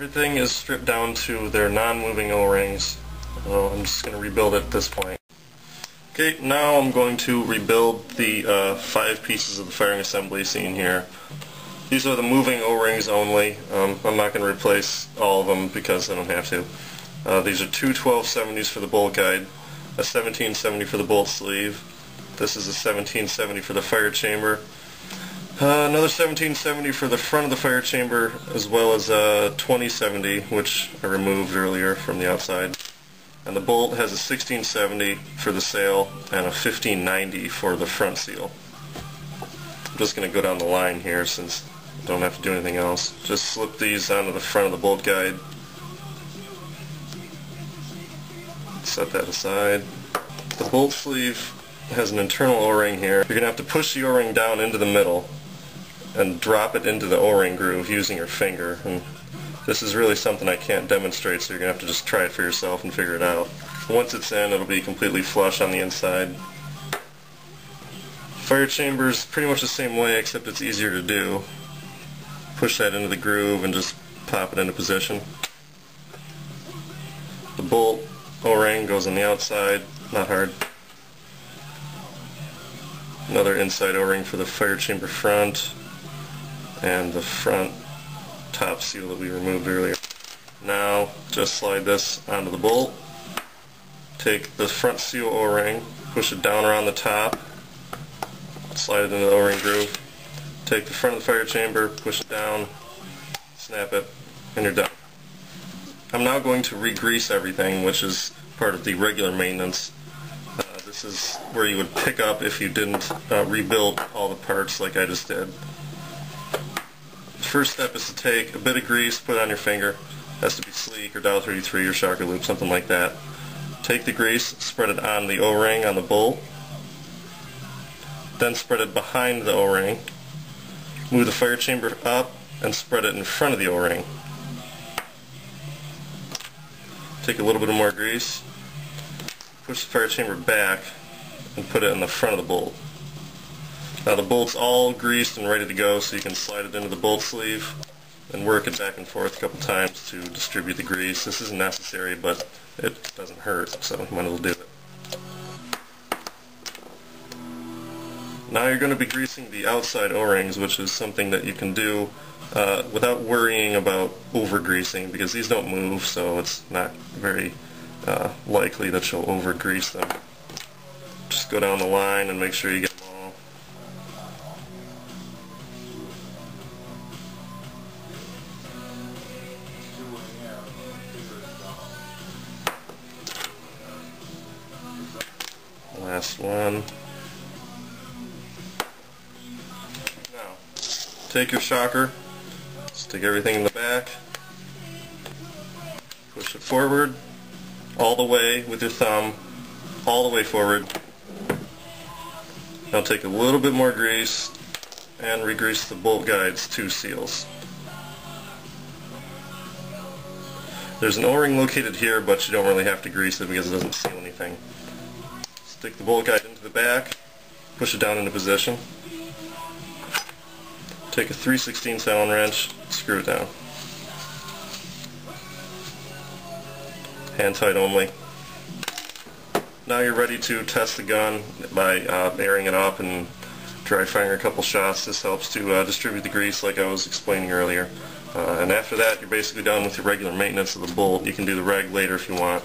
Everything is stripped down to their non-moving O-rings. I'm just going to rebuild it at this point. Okay, now I'm going to rebuild the 5 pieces of the firing assembly seen here. These are the moving O-rings only. I'm not going to replace all of them because I don't have to. These are two 1270s for the bolt guide, a 1770 for the bolt sleeve. This is a 1770 for the fire chamber. Another 1770 for the front of the fire chamber, as well as a 2070, which I removed earlier from the outside. And the bolt has a 1670 for the sail and a 1590 for the front seal. I'm just going to go down the line here since I don't have to do anything else. Just slip these onto the front of the bolt guide. Set that aside. The bolt sleeve has an internal O-ring here. You're going to have to push the O-ring down into the middle and drop it into the O-ring groove using your finger. And this is really something I can't demonstrate, so you're going to have to just try it for yourself and figure it out. Once it's in, it'll be completely flush on the inside. Fire chamber's pretty much the same way, except it's easier to do. Push that into the groove and just pop it into position. The bolt O-ring goes on the outside, not hard. Another inside O-ring for the fire chamber front, and the front top seal that we removed earlier. Now just slide this onto the bolt. Take the front seal O-ring, push it down around the top, slide it into the O-ring groove. Take the front of the fire chamber, push it down, snap it, and you're done. I'm now going to re-grease everything, which is part of the regular maintenance. This is where you would pick up if you didn't rebuild all the parts like I just did. The first step is to take a bit of grease, put it on your finger. It has to be sleek or Dow 33 or Shocker Loop, something like that. Take the grease, spread it on the O-ring on the bolt, then spread it behind the O-ring. Move the fire chamber up and spread it in front of the O-ring. Take a little bit more grease, push the fire chamber back, and put it in the front of the bolt. Now the bolt's all greased and ready to go, so you can slide it into the bolt sleeve and work it back and forth a couple times to distribute the grease. This isn't necessary, but it doesn't hurt, so you might as well do it. Now you're going to be greasing the outside O-rings, which is something that you can do without worrying about over-greasing, because these don't move, so it's not very likely that you'll over-grease them. Just go down the line and make sure you get them all. Last one. Now, take your shocker, stick everything in the back, push it forward, all the way with your thumb, all the way forward. Now take a little bit more grease and re-grease the bolt guides 2 seals. There's an O-ring located here, but you don't really have to grease it because it doesn't seal anything. Stick the bolt guide into the back, push it down into position. Take a 3/16 Allen wrench, screw it down. Hand tight only. Now you're ready to test the gun by airing it up and dry firing a couple shots. This helps to distribute the grease like I was explaining earlier. And after that, you're basically done with your regular maintenance of the bolt. You can do the reg later if you want.